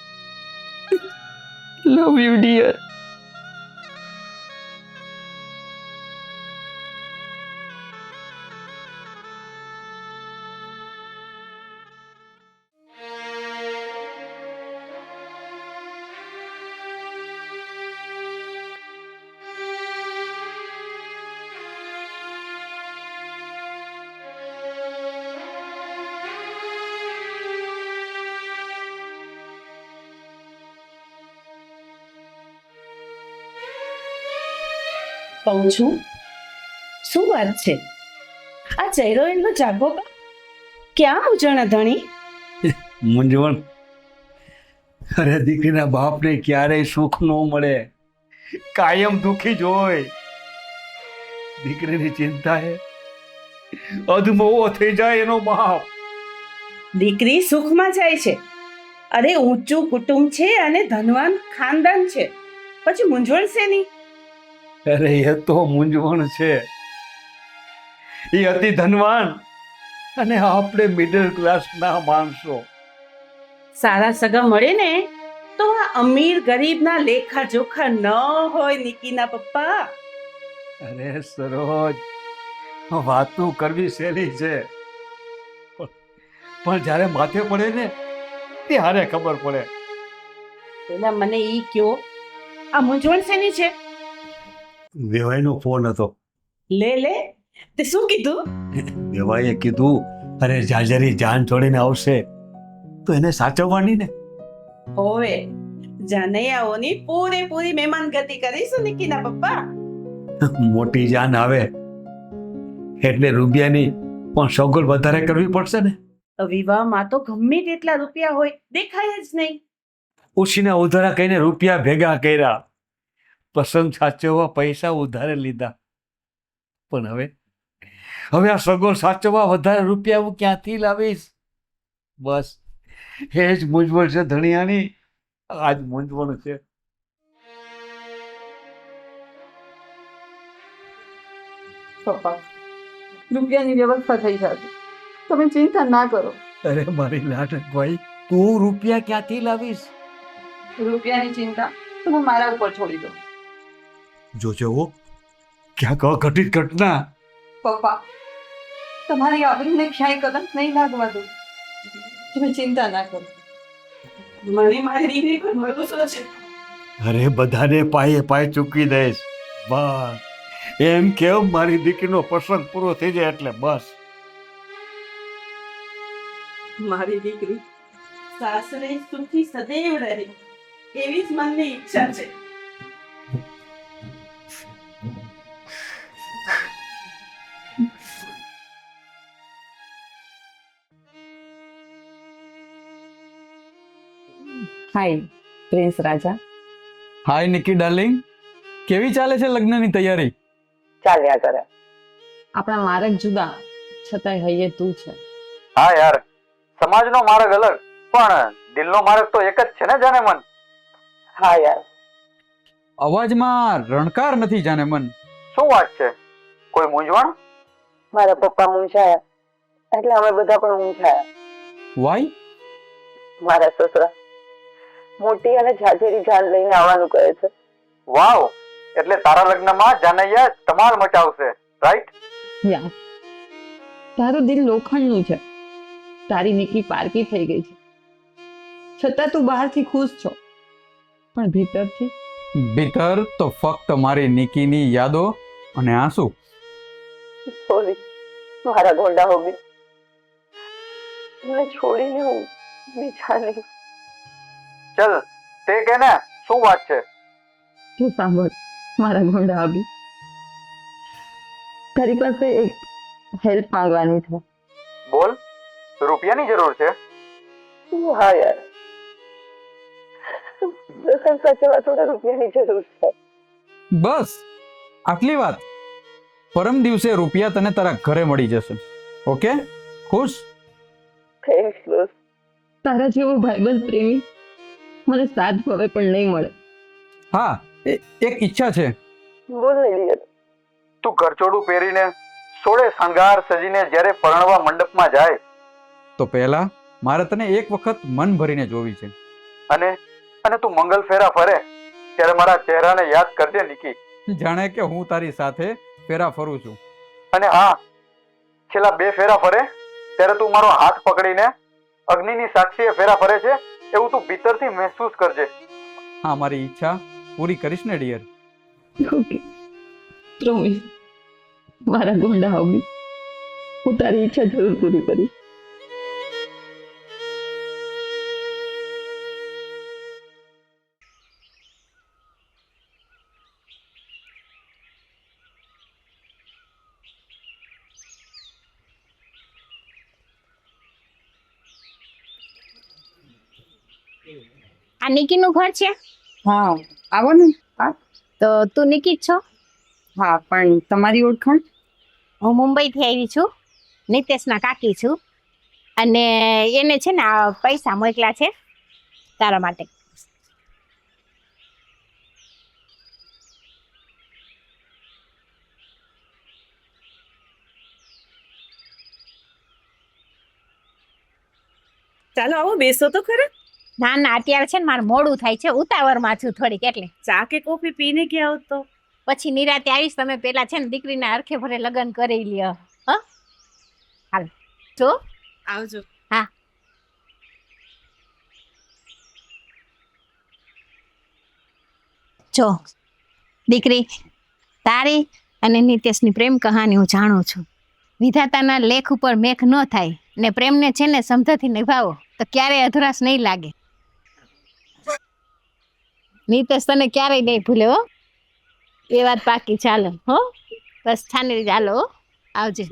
Love you dear. કહું છું, શું વાત છે? આ ચહેરો એટલો જાગો ક્યાં મૂંઝવણ ધણી? મૂંઝવણ? અરે દીકરીના બાપને ક્યારેય સુખ ન મળે, કાયમ દુઃખી જ હોય. દીકરીની ચિંતા હે અધમોવો થઈ જાય એનો બાપ. દીકરી સુખમાં જાય છે. અરે ઊંચું કુટુંબ છે અને ધનવાન ખાનદાન છે, પછી મૂંઝવણ શેની? અરે એ તો મૂંઝવણ છે. એ અતિ ધનવાન અને આપણે મિડલ ક્લાસના માણસો. સારા સગા મળે ને તો આ અમીર ગરીબના લેખા જોખા ન હોય નિકીના પપ્પા. અરે સરોજ, વાતું કરવી સહેલી છે, પણ જ્યારે માથે પડે ને ત્યારે ખબર પડે. પેલા મને ઈ કયો, આ મૂંઝવણ શેની છે? વેવાઈનો ફોન હતો. લે લે, તે શું કીધું? વેવાઈએ કીધું, અરે જાજરી જાન છોડીને આવશે તો એને સાચવવાની ને. હોવે, જાનૈયાઓની પૂરેપૂરી મહેમાનગતિ કરીશું નિકીના પપ્પા. મોટી જાન આવે એટલે રૂપિયાની પણ સગવડ વધારે કરવી પડશે ને. વિવાહમાં તો ગમે તેટલા રૂપિયા હોય દેખાય જ નહીં. ઉછીના ઉધારા કહીને રૂપિયા ભેગા કર્યા, પસંદ સાચવવા પૈસા ઉધારે લીધા, પણ હવે આ સગવડ સાચવવા વધારે રૂપિયા હું ક્યાંથી લાવીશ? બસ એ જ મૂંઝવણ છે ધણિયાની. આ જ મૂંઝવણ છે. પપ્પા, રૂપિયાની વ્યવસ્થા થઈ જશે, તમે ચિંતા ના કરો. અરે મારી લાડકભાઈ, તું રૂપિયા ક્યાંથી લાવીશ? રૂપિયાની ચિંતા તમે મારા ઉપર છોડી દો. જોજો ક્યાંક અઘટિત ઘટના. પપ્પા, તમારી આબરૂને ક્યાંય કદમ નહીં લાગવા દો. તમે ચિંતા ના કરો. મને મારી દીકરી પર ભરોસો છે. અરે બધાને પાયે પાયે ચૂકી દઈશ. બસ એમ કેવ મારી દીકરીનો પ્રસંગ પૂરો થઈ જાય એટલે બસ. મારી દીકરી સાસરે સુખી સદૈવ રહે એવી જ મનની ઈચ્છા છે. હાય પ્રિન્સ રાજા. હાય નિકી ડાર્લિંગ, કેવી ચાલે છે લગ્નની તૈયારી? ચાલ્યા કરે. આપણા માર્ગ જુદા છતાંય હૈયે તું છે. હા યાર, સમાજનો માર્ગ અલગ પણ દિલનો માર્ગ તો એક જ છે ને જાને મન. હા યાર. અવાજમાં રણકાર નથી જાને મન. શું વાત છે? કોઈ મૂંઝવણ? મારા પપ્પા મૂંઝાયા એટલે અમે બધા પણ મૂંઝાયા. વાય? મારા સસરા મોટી અને જાજેરી જાન લઈને આવવાનું કહે છે. વાવ, એટલે તારા લગ્નમાં જાનૈયા ધમાલ મચાવશે, રાઈટ? યાર, તારું દિલ લોખંડનું છે, તારી નિકી પારકી થઈ ગઈ છે. છતાં તું બહારથી ખુશ છો, પણ ભીતરથી? ભીતર તો ફક્ત મારી નિકીની યાદો અને આંસુ. સોરી મારા ગોંડા હોબી, મને છોડીને હું બીજાની. ચલ તે કે ને શું વાત છે? તું સાંભળ મારા ગોંડા હોબી, તારી પાસે એક હેલ્પ માંગવાની છે. બોલ, રૂપિયાની જરૂર છે? હા યાર, પ્રસંગ સાચવવા થોડા રૂપિયાની જરૂર છે. બસ આટલી વાત? પરમ દિવસે રૂપિયા તને તારા ઘરે મળી જશે. ઓકે, ખુશ? થેન્ક્સ દોસ્ત, તારા જેવો ભાઈબંધ પ્રેમી મને સાથ હવે પણ નહીં મળે. હા, એક ઈચ્છા છે. બોલ ને ડિયર. તું ઘરચોડું પહેરીને સોળે શણગાર સજીને જ્યારે પરણવા મંડપમાં જાય તો પહેલા મારે તને એક વખત મન ભરીને જોવી છે. અને તું મંગલ ફેરા ફરે ત્યારે મારા ચહેરાને યાદ કરજે નિકી. જાણે કે હું તારી સાથે ફેરા ફરું છું. અને હા, છેલ્લા 2 ફેરા ફરે ત્યારે તું મારો હાથ પકડીને અગ્નિની સાક્ષીએ ફેરા ફરે છે એવું તું ભીતરથી મહેસૂસ કરજે. હા, મારી ઈચ્છા પૂરી કરીશ ને ડિયર? ઓકે પ્રોમિસ મારા ગોંડા હોબી, હું તારી ઈચ્છા જરૂર પૂરી કરીશ. આ નિકીનું ઘર છે? હા આવો ને. હા તો તું નિકી જ છો? હા, પણ તમારી ઓળખાણ? હું મુંબઈથી આવી છું, નિતેશના કાકી છું, અને એને છે ને આ પૈસા મોકલ્યા છે તારા માટે. ચાલો આવો, બેસો તો ખરા. ના ના, અત્યારે છે ને મારે મોડું થાય છે, ઉતાવળમાં છું થોડીક, એટલે. ચા કે કોફી પીને કે આવો તો પછી નિરાતે આવીશ. તમે પેલા છે ને દીકરીના હરખે ભરે લગ્ન કરી લ્યો. હ હાલ જો આવજો. હા. જો દીકરી, તારી અને નિતેશની પ્રેમ કહાની હું જાણું છું. વિધાતાના લેખ ઉપર મેઘ ન થાય ને પ્રેમને છે ને સમજાથી નિભાવો તો ક્યારેય અધુરાશ નહીં લાગે. નિતેશ તને ક્યારેય નહીં ભૂલે હો, એ વાત પાકી. ચાલો હો, બસ છાનરી ચાલો હો, આવજે.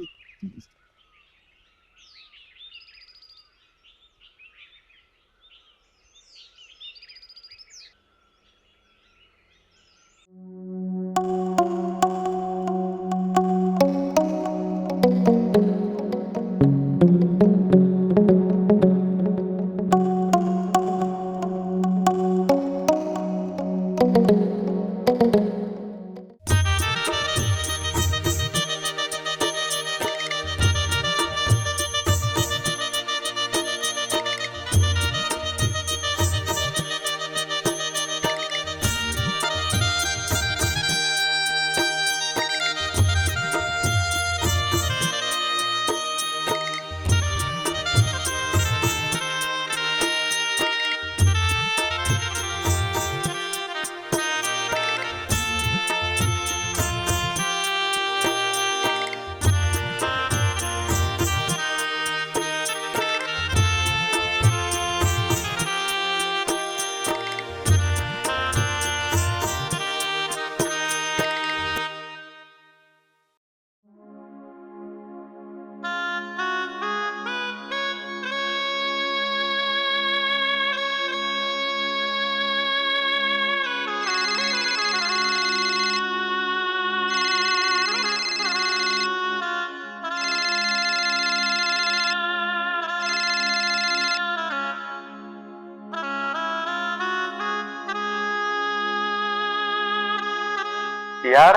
યાર,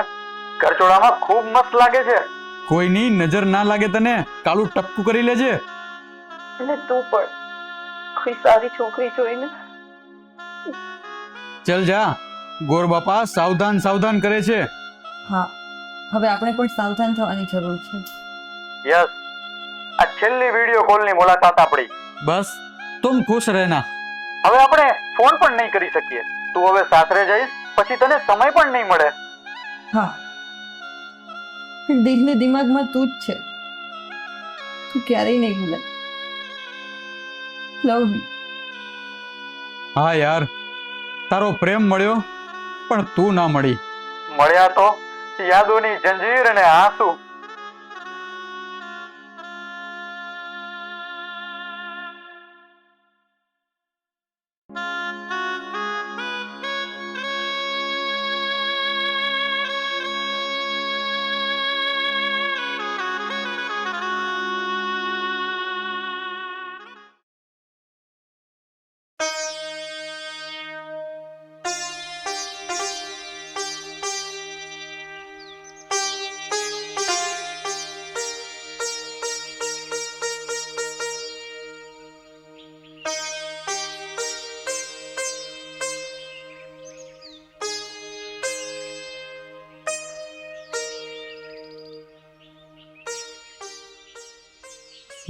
ઘરચોળામાં ખૂબ મસ્ત લાગે છે. કોઈની નજર ના લાગે તને, કાળું ટપકું કરી લેજે. અને તું પણ કોઈ સારી છોકરી જોઈને. ચલ જા, ગોર બાપા સાવધાન સાવધાન કરે છે. હા, હવે આપણે પણ સાવધાન થવાની જરૂર છે. યસ, આ છેલ્લી વિડિયો કોલની મુલાકાત આપણી. બસ તુમ ખુશ રહેના. હવે આપણે ફોન પણ નહીં કરી શકીએ. તું હવે સાસરે જઈશ પછી તને સમય પણ નહીં મળે. હા, દિલને દિમાગમાં તું જ છે. તું ક્યારેય નહીં ભૂલે. લવ મી. હા યાર, તારો પ્રેમ મળ્યો પણ તું ના મળી. મળ્યા તો યાદોની જંજીર અને આંસુ.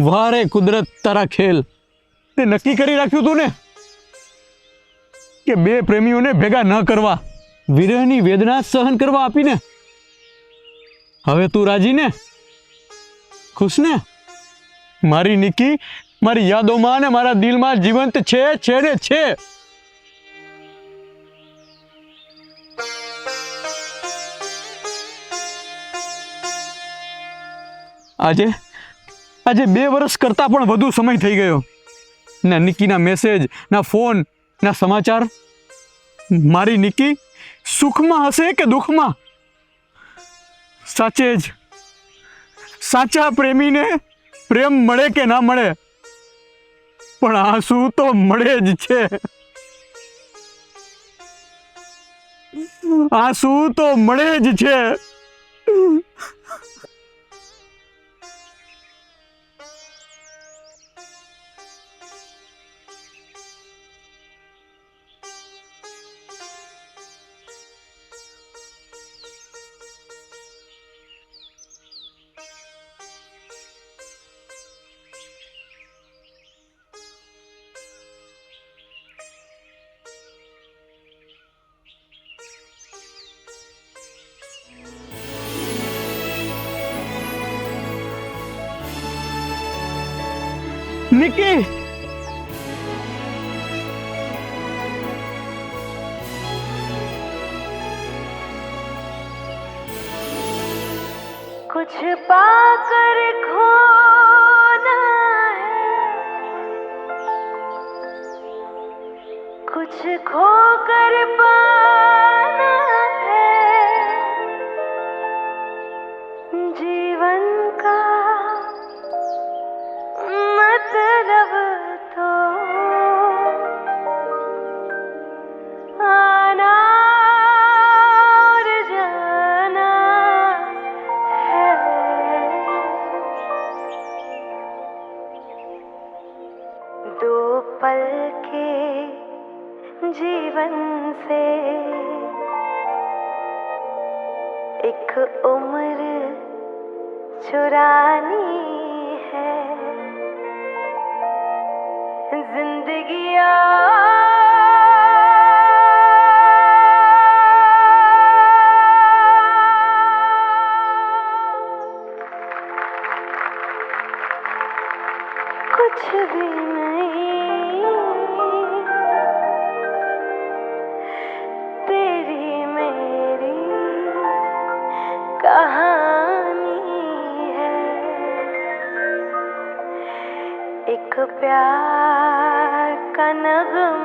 વાહ રે કુદરત, તારા ખેલ. તે નક્કી કરી રાખ્યું તું ને કે બે પ્રેમીઓને ભેગા ન કરવા, વિરહની વેદના સહન કરવા આપીને. હવે તું રાજી ને? ખુશ ને? મારી નિકી મારી યાદોમાં અને મારા દિલમાં જીવંત છે ને છે. આજે 2 વર્ષ કરતાં પણ વધુ સમય થઈ ગયો. ના નિકીના મેસેજ, ના ફોન, ના સમાચાર. મારી નિકી સુખમાં હશે કે દુઃખમાં? સાચે જ સાચા પ્રેમીને પ્રેમ મળે કે ના મળે, પણ આંસુ તો મળે જ છે. આંસુ તો મળે જ છે. નિકી, कुछ पाकर खोना है, कुछ खोकर पाना है, जीवन का मतलब तो आना और जाना है। दो पल के जीवन से एक उम्र चुरानी है। जिंदगी कुछ भी नहीं, तेरी मेरी कहानी है। एक प्यार का नगमा